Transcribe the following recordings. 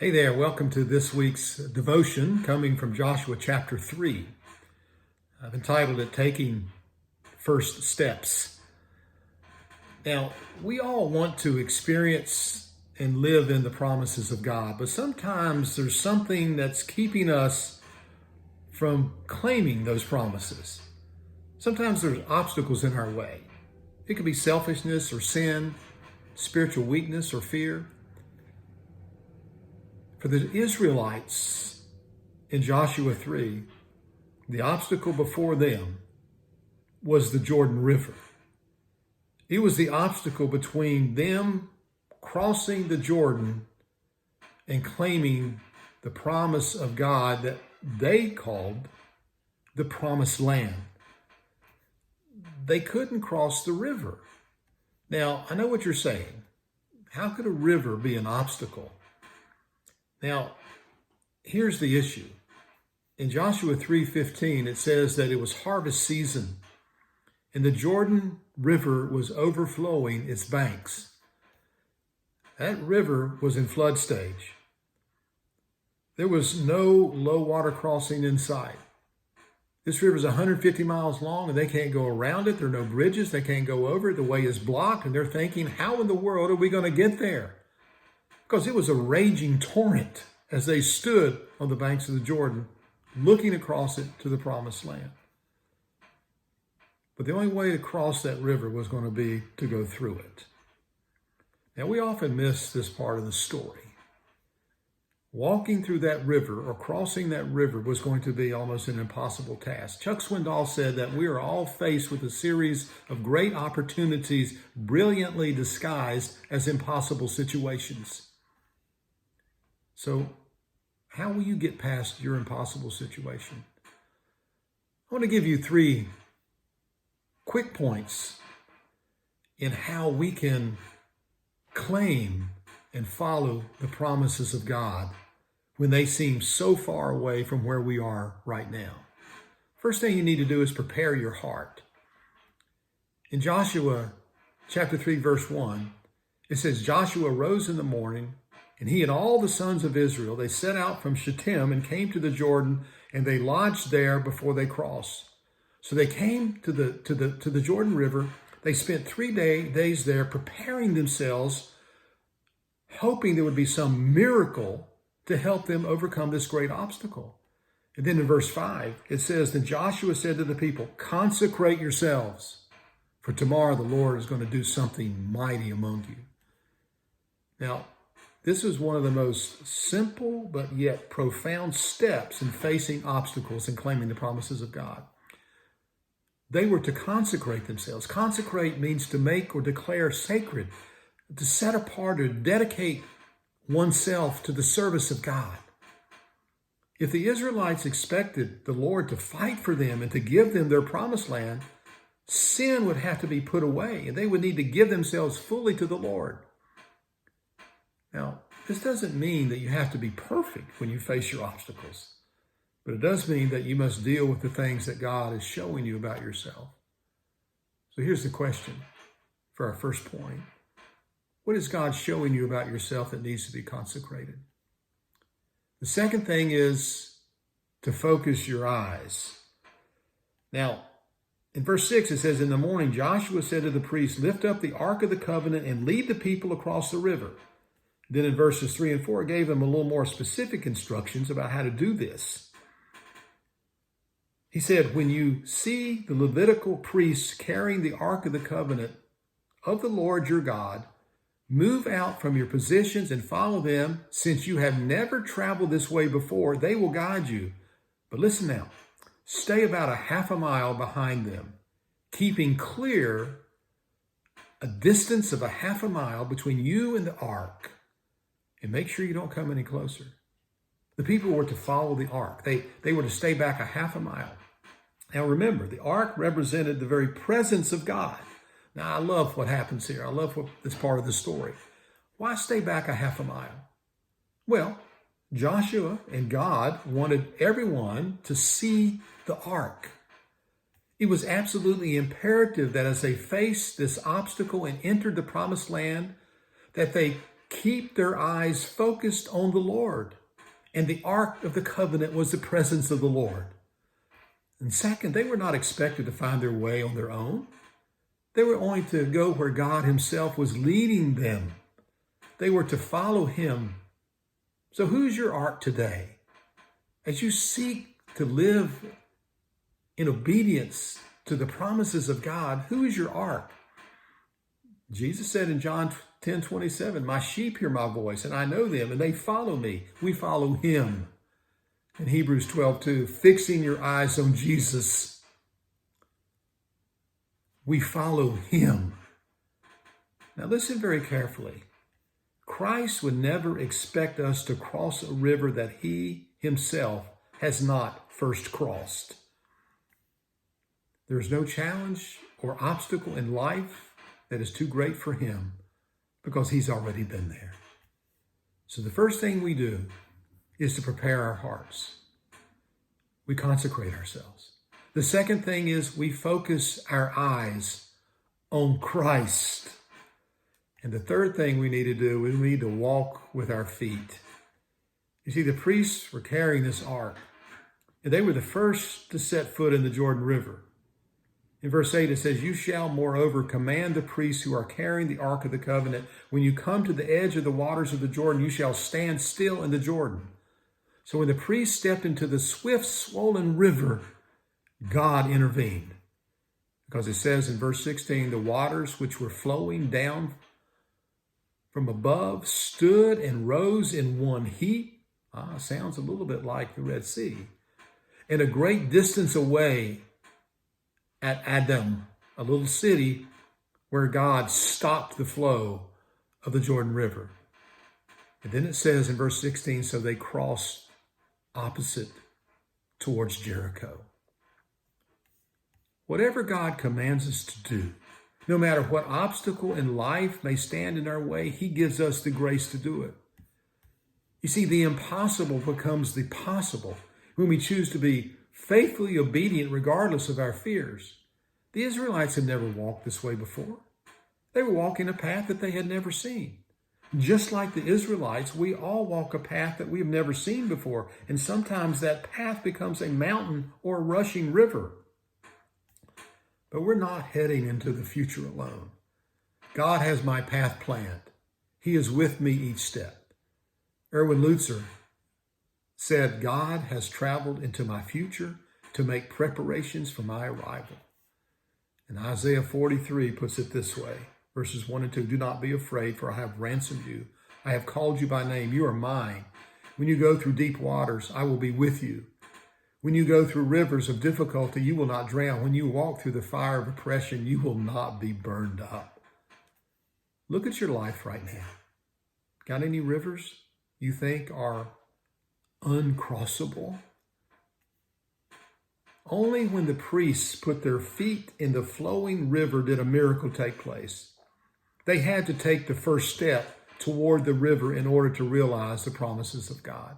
Hey there, welcome to this week's devotion coming from Joshua chapter 3. I've entitled it Taking First Steps. Now, we all want to experience and live in the promises of God, but sometimes there's something that's keeping us from claiming those promises. Sometimes there's obstacles in our way. It could be selfishness or sin, spiritual weakness or fear. For the Israelites in Joshua 3, the obstacle before them was the Jordan River. It was the obstacle between them crossing the Jordan and claiming the promise of God that they called the Promised Land. They couldn't cross the river. Now, I know what you're saying. How could a river be an obstacle? Now, here's the issue. In Joshua 3:15, it says that it was harvest season, and the Jordan River was overflowing its banks. That river was in flood stage. There was no low water crossing in sight. This river is 150 miles long, and they can't go around it. There are no bridges. They can't go over it. The way is blocked, and they're thinking, how in the world are we going to get there? Because it was a raging torrent as they stood on the banks of the Jordan, looking across it to the Promised Land. But the only way to cross that river was going to be to go through it. Now, we often miss this part of the story. Walking through that river or crossing that river was going to be almost an impossible task. Chuck Swindoll said that we are all faced with a series of great opportunities brilliantly disguised as impossible situations. So, how will you get past your impossible situation? I want to give you 3 quick points in how we can claim and follow the promises of God when they seem so far away from where we are right now. First thing you need to do is prepare your heart. In Joshua chapter 3, verse 1, it says, Joshua rose in the morning, and he and all the sons of Israel, they set out from Shittim and came to the Jordan, and they lodged there before they crossed. So they came to the Jordan River. They spent 3 days there preparing themselves, hoping there would be some miracle to help them overcome this great obstacle. And then in verse 5, it says, Then Joshua said to the people, Consecrate yourselves, for tomorrow the Lord is going to do something mighty among you. Now, this is one of the most simple but yet profound steps in facing obstacles and claiming the promises of God. They were to consecrate themselves. Consecrate means to make or declare sacred, to set apart or dedicate oneself to the service of God. If the Israelites expected the Lord to fight for them and to give them their promised land, sin would have to be put away, and they would need to give themselves fully to the Lord. Now, this doesn't mean that you have to be perfect when you face your obstacles, but it does mean that you must deal with the things that God is showing you about yourself. So here's the question for our first point. What is God showing you about yourself that needs to be consecrated? The second thing is to focus your eyes. Now, in verse 6, it says, In the morning, Joshua said to the priests, Lift up the Ark of the Covenant and lead the people across the river. Then in verses 3 and 4, it gave them a little more specific instructions about how to do this. He said, When you see the Levitical priests carrying the Ark of the Covenant of the Lord your God, move out from your positions and follow them, since you have never traveled this way before. They will guide you. But listen now, stay about a half a mile behind them, keeping clear a distance of a half a mile between you and the ark, and make sure you don't come any closer. The people were to follow the ark. They were to stay back a half a mile. Now remember, the ark represented the very presence of God. Now, I love what happens here. I love this part of the story. Why stay back a half a mile? Well, Joshua and God wanted everyone to see the ark. It was absolutely imperative that as they faced this obstacle and entered the promised land, that they keep their eyes focused on the Lord. And the Ark of the Covenant was the presence of the Lord. And second, they were not expected to find their way on their own. They were only to go where God himself was leading them. They were to follow him. So who's your ark today? As you seek to live in obedience to the promises of God, who is your ark? Jesus said in John 10:27, my sheep hear my voice, and I know them, and they follow me. We follow him. In Hebrews 12:2, fixing your eyes on Jesus, we follow him. Now listen very carefully. Christ would never expect us to cross a river that he himself has not first crossed. There is no challenge or obstacle in life that is too great for him because he's already been there. So the first thing we do is to prepare our hearts. We consecrate ourselves. The second thing is we focus our eyes on Christ. And the third thing we need to do is we need to walk with our feet. You see, the priests were carrying this ark, and they were the first to set foot in the Jordan River. In verse 8, it says, you shall moreover command the priests who are carrying the Ark of the Covenant, when you come to the edge of the waters of the Jordan, you shall stand still in the Jordan. So when the priests stepped into the swift, swollen river, God intervened. Because it says in verse 16, the waters which were flowing down from above stood and rose in one heap. Sounds a little bit like the Red Sea. And a great distance away at Adam, a little city where God stopped the flow of the Jordan River. And then it says in verse 16, so they crossed opposite towards Jericho. Whatever God commands us to do, no matter what obstacle in life may stand in our way, he gives us the grace to do it. You see, the impossible becomes the possible when we choose to be faithfully obedient regardless of our fears. The Israelites had never walked this way before. They were walking a path that they had never seen. Just like the Israelites, we all walk a path that we have never seen before, and sometimes that path becomes a mountain or a rushing river. But we're not heading into the future alone. God has my path planned. He is with me each step. Erwin Lutzer said, God has traveled into my future to make preparations for my arrival. And Isaiah 43 puts it this way, verses 1 and 2, do not be afraid, for I have ransomed you. I have called you by name. You are mine. When you go through deep waters, I will be with you. When you go through rivers of difficulty, you will not drown. When you walk through the fire of oppression, you will not be burned up. Look at your life right now. Got any rivers you think are uncrossable? Only when the priests put their feet in the flowing river did a miracle take place. They had to take the first step toward the river in order to realize the promises of God.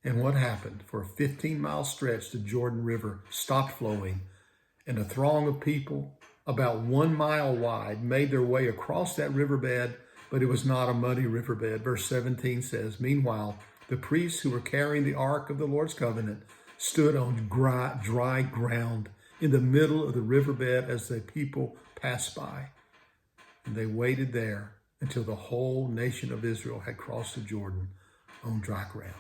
And what happened? For a 15-mile stretch, the Jordan River stopped flowing, and a throng of people about 1 mile wide made their way across that riverbed, but it was not a muddy riverbed. Verse 17 says, meanwhile, the priests who were carrying the Ark of the Lord's covenant stood on dry ground in the middle of the riverbed as the people passed by. And they waited there until the whole nation of Israel had crossed the Jordan on dry ground.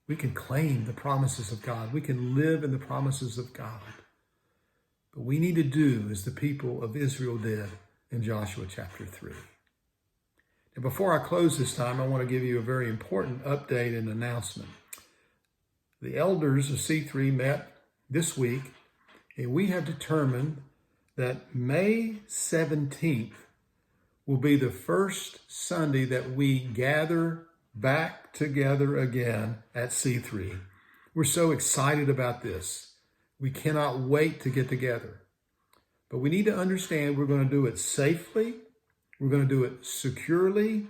We can claim the promises of God. We can live in the promises of God. But we need to do as the people of Israel did in Joshua chapter 3. And before I close this time, I want to give you a very important update and announcement. The elders of C3 met this week, and we have determined that May 17th will be the first Sunday that we gather back together again at C3. We're so excited about this. We cannot wait to get together. But we need to understand we're going to do it safely, we're going to do it securely,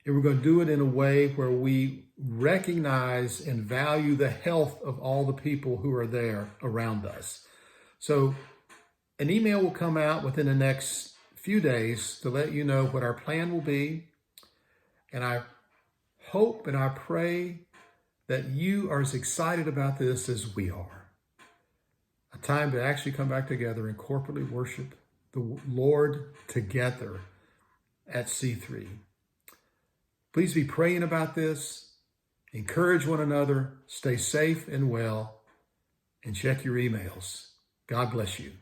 and we're going to do it in a way where we recognize and value the health of all the people who are there around us. So an email will come out within the next few days to let you know what our plan will be. And I hope and I pray that you are as excited about this as we are. A time to actually come back together and corporately worship the Lord together at C3. Please be praying about this. Encourage one another. Stay safe and well. And check your emails. God bless you.